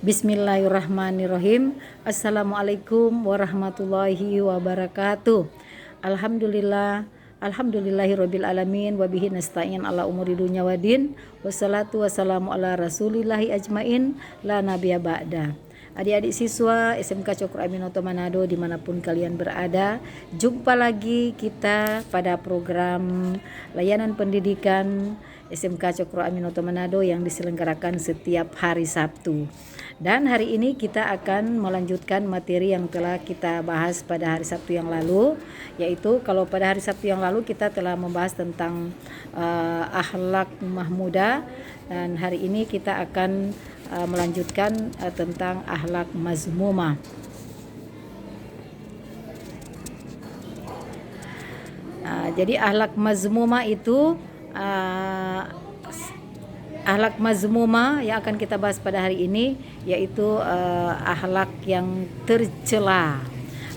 Bismillahirrahmanirrahim. Assalamualaikum warahmatullahi wabarakatuh. Alhamdulillahirabbil alamin wa bihi nasta'in ala umuri dunya waddin. Wassalatu wassalamu ala rasulillahi ajmain la nabiyya ba'da. Adik-adik siswa SMK Cokro Aminoto Manado dimanapun kalian berada, jumpa lagi kita pada program layanan pendidikan SMK Cokro Aminoto Manado yang diselenggarakan setiap hari Sabtu. Dan hari ini kita akan melanjutkan materi yang telah kita bahas pada hari Sabtu yang lalu, yaitu kalau pada hari Sabtu yang lalu kita telah membahas tentang akhlak mahmudah, dan hari ini kita akan melanjutkan tentang akhlak mazmumah. Jadi akhlak mazmumah itu akhlak mazmumah yang akan kita bahas pada hari ini yaitu akhlak yang tercela,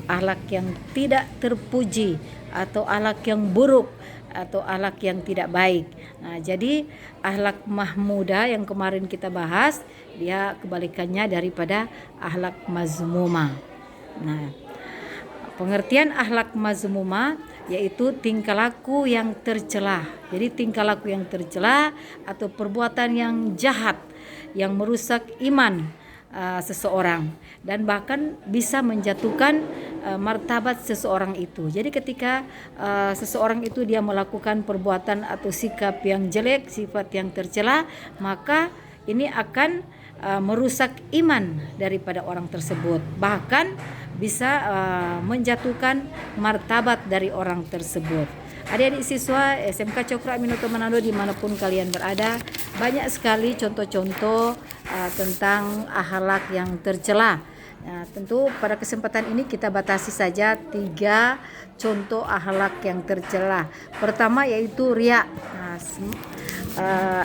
akhlak yang tidak terpuji, atau akhlak yang buruk, atau akhlak yang tidak baik. Nah, jadi akhlak mahmudah yang kemarin kita bahas, dia kebalikannya daripada akhlak mazmumah. Nah, pengertian akhlak mazmumah yaitu tingkah laku yang tercela. Jadi tingkah laku yang tercela atau perbuatan yang jahat yang merusak iman seseorang dan bahkan bisa menjatuhkan martabat seseorang itu. Jadi ketika seseorang itu dia melakukan perbuatan atau sikap yang jelek, sifat yang tercela, maka ini akan merusak iman daripada orang tersebut, bahkan bisa menjatuhkan martabat dari orang tersebut. Adik-adik siswa SMK Cokro Aminoto Manado dimanapun kalian berada, banyak sekali contoh-contoh tentang akhlak yang tercela. Nah, tentu pada kesempatan ini kita batasi saja 3 contoh akhlak yang tercela. Pertama yaitu riya.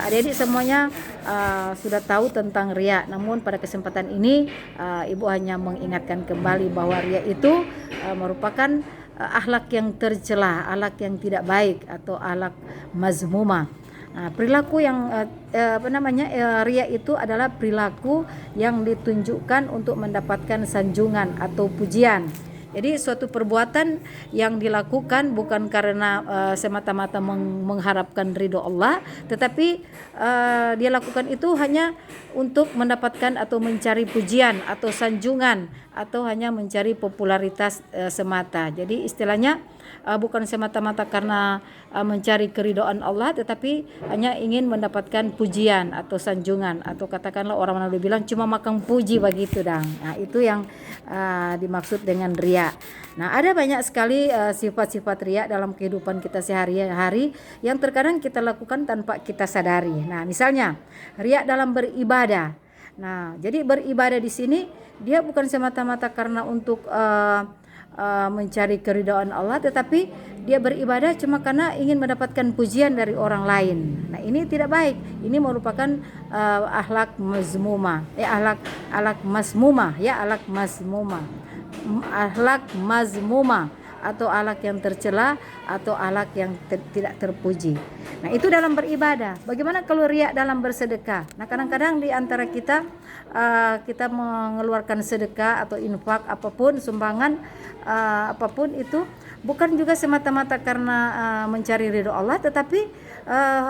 Adik-adik semuanya sudah tahu tentang riya, namun pada kesempatan ini ibu hanya mengingatkan kembali bahwa riya itu merupakan akhlak yang tercela, akhlak yang tidak baik atau akhlak mazmumah. Perilaku yang riya itu adalah perilaku yang ditunjukkan untuk mendapatkan sanjungan atau pujian. Jadi suatu perbuatan yang dilakukan bukan karena semata-mata mengharapkan ridho Allah, tetapi dia lakukan itu hanya untuk mendapatkan atau mencari pujian atau sanjungan, atau hanya mencari popularitas semata. Jadi istilahnya bukan semata-mata karena mencari keridhaan Allah, tetapi hanya ingin mendapatkan pujian atau sanjungan, atau katakanlah orang Manado bilang cuma makan puji begitu dang. Nah, itu yang dimaksud dengan riya. Nah, ada banyak sekali sifat-sifat riya dalam kehidupan kita sehari-hari yang terkadang kita lakukan tanpa kita sadari. Nah, misalnya riya dalam beribadah. Nah, jadi beribadah di sini dia bukan semata-mata karena untuk mencari keridhaan Allah, tetapi dia beribadah cuma karena ingin mendapatkan pujian dari orang lain. Nah, ini tidak baik. Ini merupakan akhlak mazmumah. Akhlak mazmumah, akhlak mazmumah. Akhlak mazmumah atau akhlak yang tercela atau akhlak yang tidak terpuji. Nah, itu dalam beribadah. Bagaimana kalau riya dalam bersedekah? Nah, kadang-kadang di antara kita mengeluarkan sedekah atau infak apapun, sumbangan apapun itu bukan juga semata-mata karena mencari ridho Allah, tetapi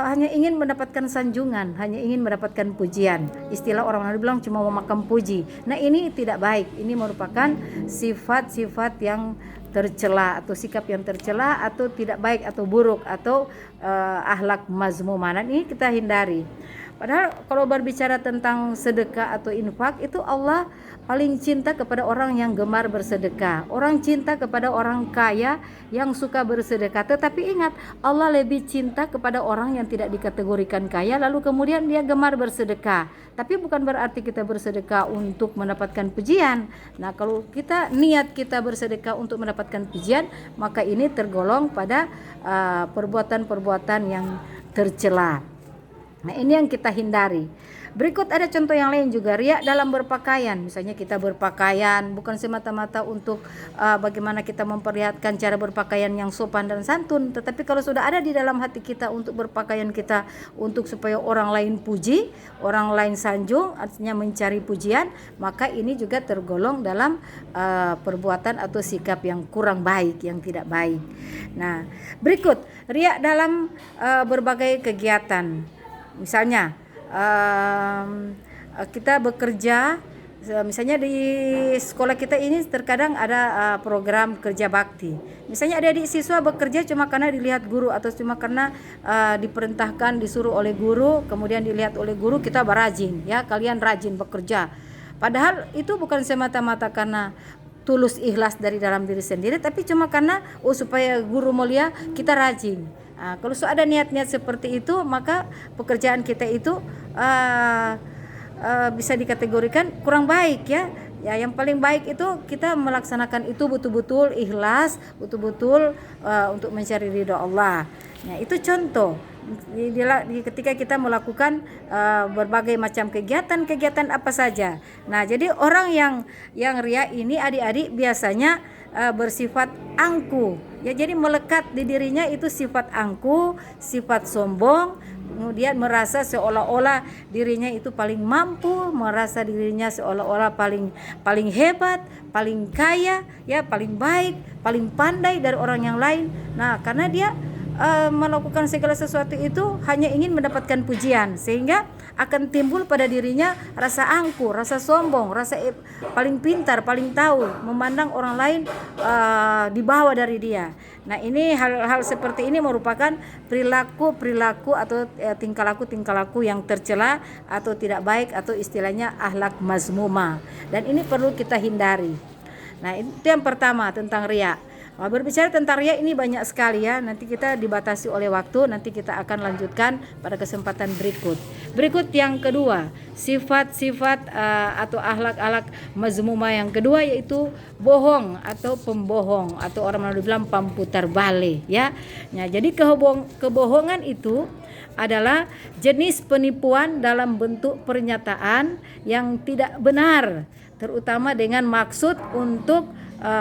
hanya ingin mendapatkan sanjungan, hanya ingin mendapatkan pujian. Istilah orang Manado bilang cuma mau makan puji. Nah, ini tidak baik. Ini merupakan sifat-sifat yang tercela atau sikap yang tercela atau tidak baik atau buruk atau akhlak mazmumah. Ini kita hindari. Padahal kalau berbicara tentang sedekah atau infak, itu Allah paling cinta kepada orang yang gemar bersedekah. Orang cinta kepada orang kaya yang suka bersedekah. Tetapi ingat, Allah lebih cinta kepada orang yang tidak dikategorikan kaya lalu kemudian dia gemar bersedekah. Tapi bukan berarti kita bersedekah untuk mendapatkan pujian. Nah, kalau niat kita bersedekah untuk mendapatkan pujian, maka ini tergolong pada perbuatan-perbuatan yang tercela. Nah, ini yang kita hindari. Berikut ada contoh yang lain juga, riya dalam berpakaian. Misalnya kita berpakaian bukan semata-mata untuk bagaimana kita memperlihatkan cara berpakaian yang sopan dan santun, tetapi kalau sudah ada di dalam hati kita untuk berpakaian kita untuk supaya orang lain puji, orang lain sanjung, artinya mencari pujian, maka ini juga tergolong dalam perbuatan atau sikap yang kurang baik, yang tidak baik. Nah, berikut riya dalam berbagai kegiatan. Misalnya kita bekerja, misalnya di sekolah kita ini terkadang ada program kerja bakti. Misalnya adik-adik siswa bekerja cuma karena dilihat guru atau cuma karena diperintahkan, disuruh oleh guru, kemudian dilihat oleh guru kita rajin, ya kalian rajin bekerja. Padahal itu bukan semata-mata karena tulus ikhlas dari dalam diri sendiri, tapi cuma karena supaya guru mulia kita rajin. Kalau ada niat-niat seperti itu, maka pekerjaan kita itu bisa dikategorikan kurang baik, ya. Ya, yang paling baik itu kita melaksanakan itu betul-betul ikhlas, betul-betul untuk mencari ridha Allah. Nah, itu contoh ketika kita melakukan berbagai macam kegiatan apa saja. Nah, jadi orang yang riya ini adik-adik biasanya bersifat angku. Ya, jadi melekat di dirinya itu sifat angku, sifat sombong, kemudian merasa seolah-olah dirinya itu paling mampu, merasa dirinya seolah-olah paling hebat, paling kaya, ya paling baik, paling pandai dari orang yang lain. Nah, karena dia melakukan segala sesuatu itu hanya ingin mendapatkan pujian, sehingga akan timbul pada dirinya rasa angku, rasa sombong, rasa paling pintar, paling tahu, memandang orang lain di bawah dari dia. Nah, ini hal-hal seperti ini merupakan perilaku atau tingkah laku yang tercela atau tidak baik, atau istilahnya akhlak mazmumah, dan ini perlu kita hindari. Nah, itu yang pertama tentang riya. Berbicara tentang riya ini banyak sekali, ya. Nanti kita dibatasi oleh waktu, nanti kita akan lanjutkan pada kesempatan berikut. Berikut yang kedua, sifat-sifat atau akhlak-akhlak mazmumah yang kedua, yaitu bohong atau pembohong, atau orang Melayu bilang pamputar balik, ya. Nah, jadi kebohongan itu adalah jenis penipuan dalam bentuk pernyataan yang tidak benar, terutama dengan maksud untuk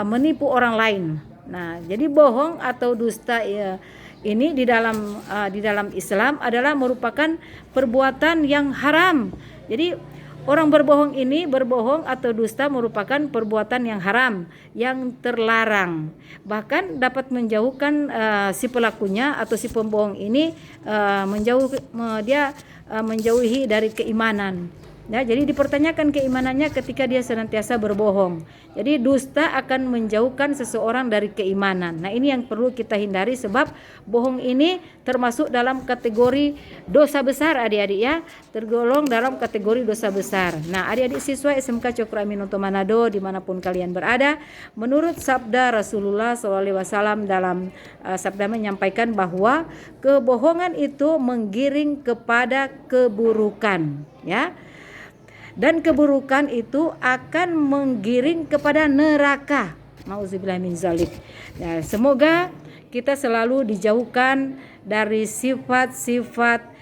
menipu orang lain. Nah, jadi bohong atau dusta ini di dalam Islam adalah merupakan perbuatan yang haram. Jadi orang berbohong atau dusta merupakan perbuatan yang haram, yang terlarang. Bahkan dapat menjauhkan si pelakunya atau si pembohong ini menjauhi dari keimanan. Ya, jadi dipertanyakan keimanannya ketika dia senantiasa berbohong. Jadi dusta akan menjauhkan seseorang dari keimanan. Nah, ini yang perlu kita hindari, sebab bohong ini termasuk dalam kategori dosa besar, adik-adik, ya. Tergolong dalam kategori dosa besar. Nah, adik-adik siswa SMK Cokro Aminoto Manado dimanapun kalian berada, menurut sabda Rasulullah SAW dalam sabda menyampaikan bahwa kebohongan itu menggiring kepada keburukan, ya. Dan keburukan itu akan menggiring kepada neraka. Nauzubillah min zalik. Nah, semoga kita selalu dijauhkan dari sifat-sifat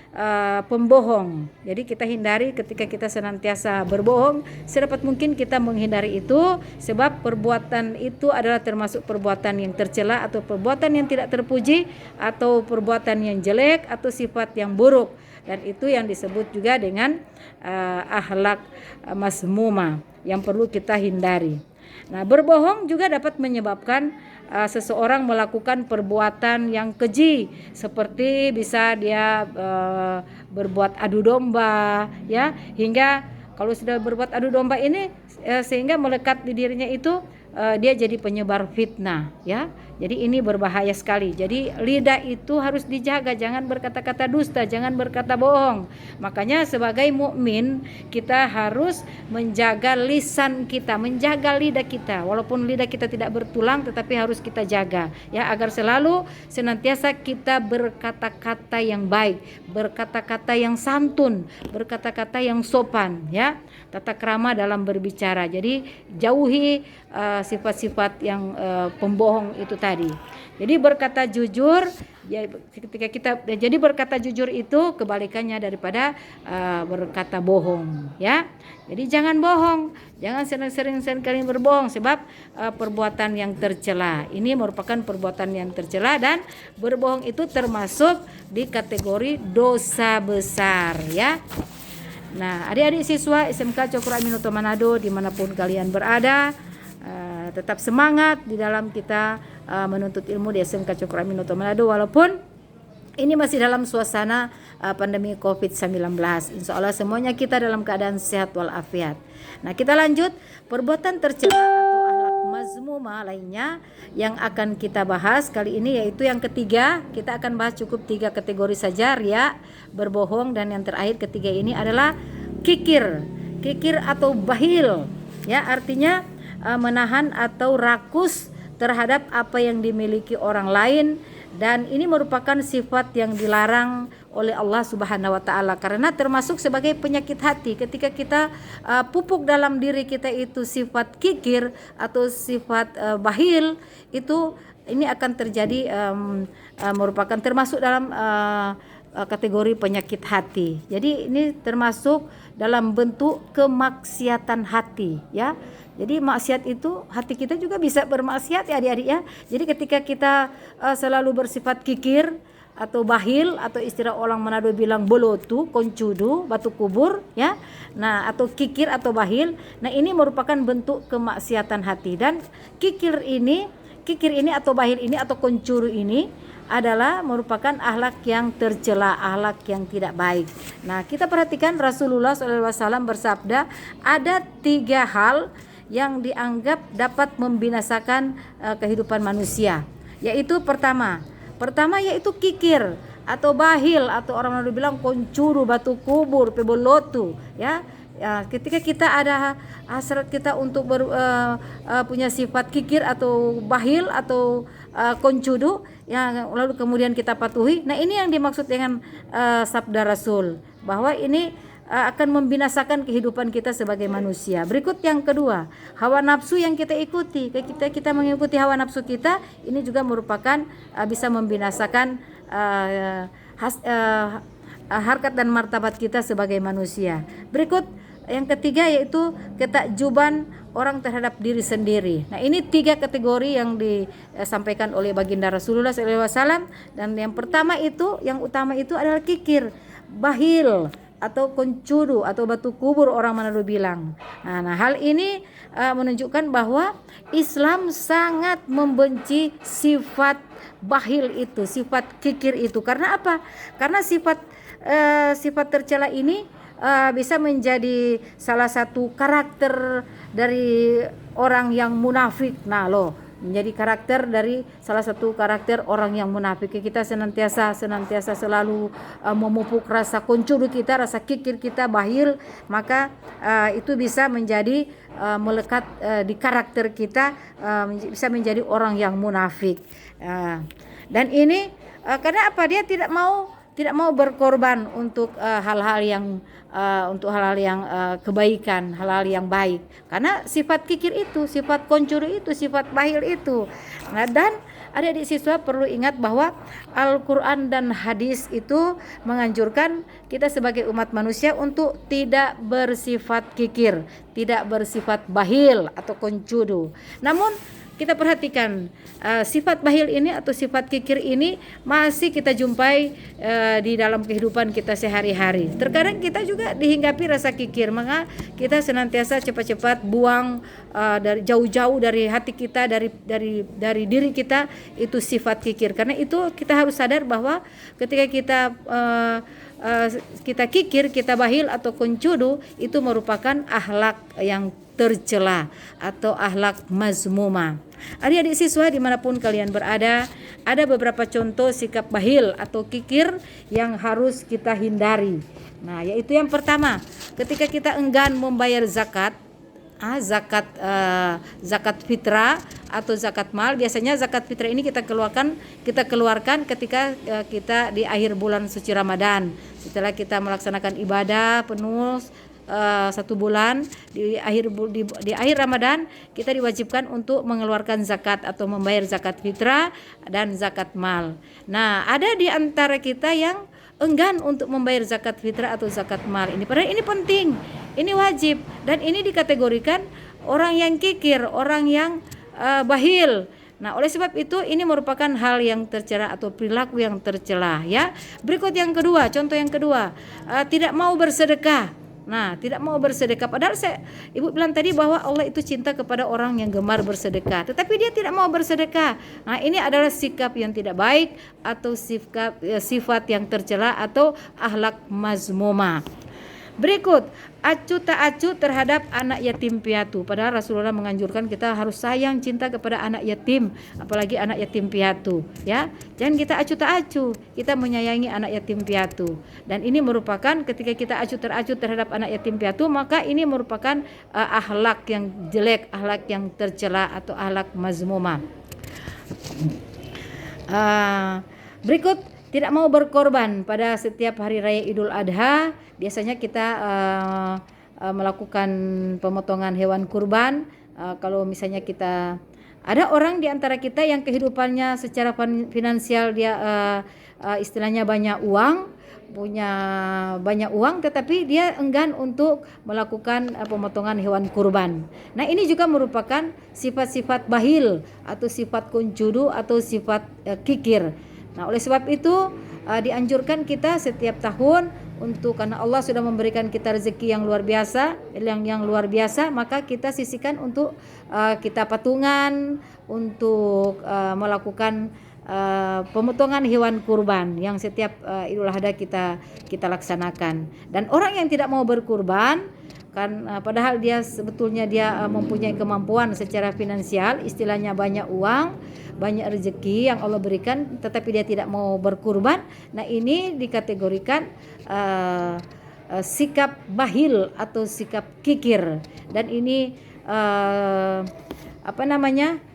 pembohong. Jadi kita hindari ketika kita senantiasa berbohong, sedapat mungkin kita menghindari itu, sebab perbuatan itu adalah termasuk perbuatan yang tercela atau perbuatan yang tidak terpuji, atau perbuatan yang jelek atau sifat yang buruk. Dan itu yang disebut juga dengan akhlak mazmumah yang perlu kita hindari. Nah, berbohong juga dapat menyebabkan seseorang melakukan perbuatan yang keji, seperti bisa dia berbuat adu domba, ya, hingga kalau sudah berbuat adu domba ini sehingga melekat di dirinya itu dia jadi penyebar fitnah, ya. Jadi ini berbahaya sekali. Jadi lidah itu harus dijaga, jangan berkata-kata dusta, jangan berkata bohong. Makanya sebagai mukmin kita harus menjaga lisan kita, menjaga lidah kita. Walaupun lidah kita tidak bertulang, tetapi harus kita jaga, ya, agar selalu senantiasa kita berkata-kata yang baik, berkata-kata yang santun, berkata-kata yang sopan, ya. Tata krama dalam berbicara. Jadi jauhi sifat-sifat yang pembohong itu tadi. Jadi berkata jujur, ya, ketika kita jadi berkata jujur itu kebalikannya daripada berkata bohong, ya. Jadi jangan bohong, jangan sering-sering kali berbohong sebab perbuatan yang tercela. Ini merupakan perbuatan yang tercela dan berbohong itu termasuk di kategori dosa besar, ya. Nah, adik-adik siswa SMK Cokro Aminoto Manado dimanapun kalian berada, tetap semangat di dalam kita menuntut ilmu di SMK Cokro Aminoto Manado walaupun ini masih dalam suasana pandemi COVID-19. Insya Allah semuanya kita dalam keadaan sehat walafiat. Nah, kita lanjut perbuatan tercela atau akhlak mazmumah lainnya yang akan kita bahas kali ini, yaitu yang ketiga. Kita akan bahas cukup 3 kategori saja, riya, berbohong, dan yang terakhir ketiga ini adalah kikir. Kikir atau bahil, ya, artinya menahan atau rakus terhadap apa yang dimiliki orang lain, dan ini merupakan sifat yang dilarang oleh Allah Subhanahu wa taala karena termasuk sebagai penyakit hati. Ketika kita pupuk dalam diri kita itu sifat kikir atau sifat bahil, itu ini akan terjadi merupakan termasuk dalam kategori penyakit hati. Jadi ini termasuk dalam bentuk kemaksiatan hati, ya. Jadi maksiat itu hati kita juga bisa bermaksiat, ya adik-adik, ya. Jadi ketika kita selalu bersifat kikir atau bahil, atau istilah orang Manado bilang bolotu, koncudu, batu kubur, ya. Nah, atau kikir atau bahil. Nah, ini merupakan bentuk kemaksiatan hati, dan kikir ini atau bahil ini atau koncuru ini adalah merupakan akhlak yang tercela, akhlak yang tidak baik. Nah, kita perhatikan Rasulullah SAW bersabda, ada 3 hal yang dianggap dapat membinasakan kehidupan manusia, yaitu pertama yaitu kikir atau bahil, atau orang Manado bilang koncuru, batu kubur, pebolotu, ya. Ya, ketika kita ada hasrat kita untuk punya sifat kikir atau bahil atau koncudu, ya, lalu kemudian kita patuhi. Nah, ini yang dimaksud dengan sabda Rasul, bahwa ini akan membinasakan kehidupan kita sebagai manusia. Berikut yang kedua, hawa nafsu yang kita ikuti. Kita mengikuti hawa nafsu kita, ini juga merupakan bisa membinasakan harkat dan martabat kita sebagai manusia. Berikut yang ketiga yaitu ketakjuban orang terhadap diri sendiri. Nah, ini 3 kategori yang disampaikan oleh baginda Rasulullah SAW. Dan yang pertama itu, yang utama itu adalah kikir, bahil atau koncudu atau batu kubur orang Manado bilang. Nah, hal ini menunjukkan bahwa Islam sangat membenci sifat bahil itu, sifat kikir itu. Karena apa? Karena sifat tercela ini bisa menjadi salah satu karakter dari orang yang munafik. Nah, menjadi karakter dari salah satu karakter orang yang munafik. Kita senantiasa selalu memupuk rasa koncudu kita, rasa kikir kita, bahil, maka itu bisa menjadi melekat di karakter kita, bisa menjadi orang yang munafik. Dan ini karena apa? Dia tidak mau berkorban untuk hal-hal yang kebaikan, hal-hal yang baik. Karena sifat kikir itu, sifat koncuru itu, sifat bahil itu. Nah, dan adik-adik siswa perlu ingat bahwa Al-Quran dan hadis itu menganjurkan kita sebagai umat manusia untuk tidak bersifat kikir, tidak bersifat bahil atau koncudu. Namun kita perhatikan sifat bahil ini atau sifat kikir ini masih kita jumpai di dalam kehidupan kita sehari-hari. Terkadang kita juga dihinggapi rasa kikir, maka kita senantiasa cepat-cepat buang dari jauh-jauh dari hati kita, dari diri kita itu sifat kikir. Karena itu kita harus sadar bahwa ketika kita kikir, kita bahil atau koncudu, itu merupakan akhlak yang tercela atau akhlak mazmumah. Adik-adik siswa dimanapun kalian berada, ada beberapa contoh sikap bahil atau kikir yang harus kita hindari. Nah, yaitu yang pertama, ketika kita enggan membayar zakat, zakat fitrah atau zakat mal. Biasanya zakat fitrah ini kita keluarkan ketika kita di akhir bulan suci Ramadan, setelah kita melaksanakan ibadah penuh 1 bulan di akhir Ramadan kita diwajibkan untuk mengeluarkan zakat atau membayar zakat fitrah dan zakat mal. Nah, ada di antara kita yang enggan untuk membayar zakat fitrah atau zakat mal ini. Padahal ini penting, ini wajib, dan ini dikategorikan orang yang kikir, orang yang bahil. Nah, oleh sebab itu ini merupakan hal yang tercela atau perilaku yang tercela, ya. Berikut yang kedua, contoh yang kedua, tidak mau bersedekah. Nah, tidak mau bersedekah, padahal Ibu bilang tadi bahwa Allah itu cinta kepada orang yang gemar bersedekah, tetapi dia tidak mau bersedekah. Nah, ini adalah sikap yang tidak baik atau sifat yang tercela atau akhlak mazmumah. Berikut, acuh tak acuh terhadap anak yatim piatu. Padahal Rasulullah menganjurkan kita harus sayang, cinta kepada anak yatim, apalagi anak yatim piatu, ya. Jangan kita acuh tak acuh, kita menyayangi anak yatim piatu. Dan ini merupakan ketika kita acuh teracuh terhadap anak yatim piatu, maka ini merupakan akhlak yang jelek, akhlak yang tercela atau akhlak mazmumah. Berikut, tidak mau berkorban pada setiap hari raya Idul Adha. Biasanya kita melakukan pemotongan hewan kurban. Kalau misalnya kita ada orang di antara kita yang kehidupannya secara finansial dia istilahnya banyak uang, punya banyak uang, tetapi dia enggan untuk melakukan pemotongan hewan kurban. Nah, ini juga merupakan sifat-sifat bahil atau sifat kuncudu atau sifat kikir. Nah, oleh sebab itu dianjurkan kita setiap tahun untuk, karena Allah sudah memberikan kita rezeki yang luar biasa, maka kita sisihkan untuk kita patungan untuk melakukan pemotongan hewan kurban yang setiap Idul Adha kita laksanakan. Dan orang yang tidak mau berkurban kan padahal dia sebetulnya mempunyai kemampuan secara finansial, istilahnya banyak uang, banyak rezeki yang Allah berikan, tetapi dia tidak mau berkurban. Nah, ini dikategorikan sikap bahil atau sikap kikir, dan ini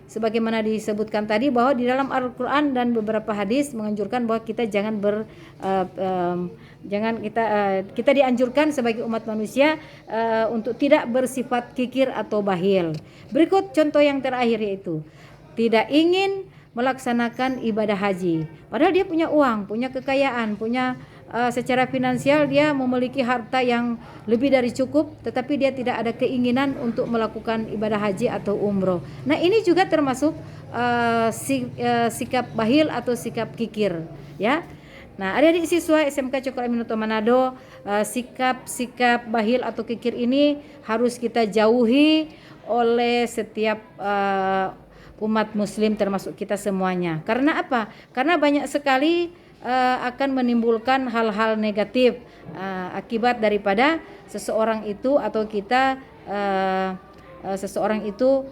sebagaimana disebutkan tadi bahwa di dalam Al-Quran dan beberapa hadis menganjurkan bahwa kita kita dianjurkan sebagai umat manusia untuk tidak bersifat kikir atau bahil. Berikut contoh yang terakhir, yaitu tidak ingin melaksanakan ibadah haji, padahal dia punya uang, punya kekayaan, secara finansial dia memiliki harta yang lebih dari cukup, tetapi dia tidak ada keinginan untuk melakukan ibadah haji atau umroh. Nah, ini juga termasuk sikap bahil atau sikap kikir, ya. Nah, adik-adik siswa SMK Cokro Aminoto Manado, sikap bahil atau kikir ini harus kita jauhi oleh setiap umat muslim termasuk kita semuanya. Karena apa? Karena banyak sekali akan menimbulkan hal-hal negatif akibat daripada seseorang itu atau kita seseorang itu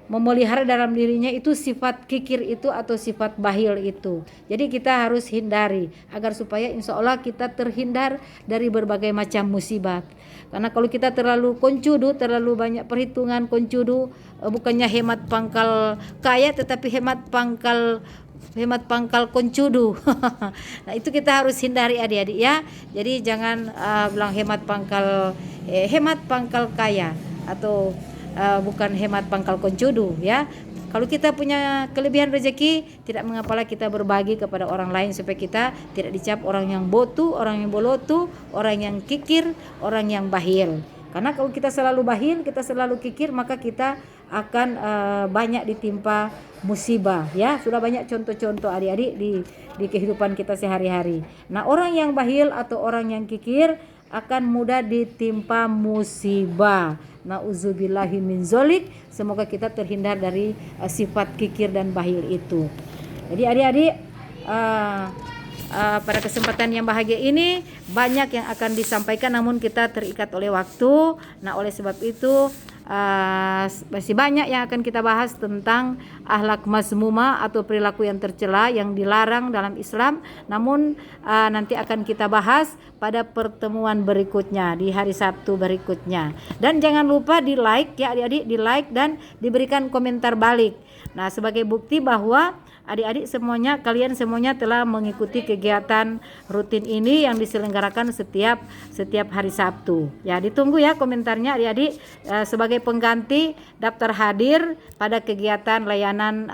memelihara dalam dirinya itu sifat kikir itu atau sifat bahil itu. Jadi kita harus hindari agar supaya insya Allah kita terhindar dari berbagai macam musibah. Karena kalau kita terlalu koncudu, terlalu banyak perhitungan koncudu, bukannya hemat pangkal kaya tetapi hemat pangkal koncudu. Nah, itu kita harus hindari adik-adik, ya. Jadi jangan bilang hemat pangkal kaya atau bukan hemat pangkal koncudu, ya. Kalau kita punya kelebihan rezeki, tidak mengapalah kita berbagi kepada orang lain supaya kita tidak dicap orang yang botu, orang yang bolotu, orang yang kikir, orang yang bahil. Karena kalau kita selalu bahil, kita selalu kikir, maka kita akan banyak ditimpa musibah, ya. Sudah banyak contoh-contoh adik-adik di kehidupan kita sehari-hari. Nah, orang yang bahil atau orang yang kikir akan mudah ditimpa musibah. Nauzubillahi min zolik. Semoga kita terhindar dari sifat kikir dan bahil itu. Jadi adik-adik, pada kesempatan yang bahagia ini banyak yang akan disampaikan, namun kita terikat oleh waktu. Nah, oleh sebab itu masih banyak yang akan kita bahas tentang akhlak mazmumah atau perilaku yang tercela yang dilarang dalam Islam. Namun nanti akan kita bahas pada pertemuan berikutnya di hari Sabtu berikutnya. Dan jangan lupa di like, ya adik-adik, di like dan diberikan komentar balik. Nah, sebagai bukti bahwa adik-adik semuanya, kalian semuanya telah mengikuti kegiatan rutin ini yang diselenggarakan setiap hari Sabtu. Ya, ditunggu ya komentarnya adik-adik sebagai pengganti daftar hadir pada kegiatan layanan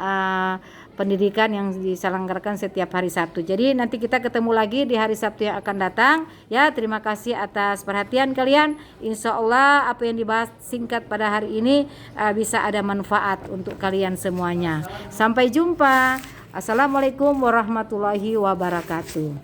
pendidikan yang diselenggarakan setiap hari Sabtu. Jadi nanti kita ketemu lagi di hari Sabtu yang akan datang. Ya, terima kasih atas perhatian kalian. Insya Allah apa yang dibahas singkat pada hari ini bisa ada manfaat untuk kalian semuanya. Sampai jumpa. Assalamualaikum warahmatullahi wabarakatuh.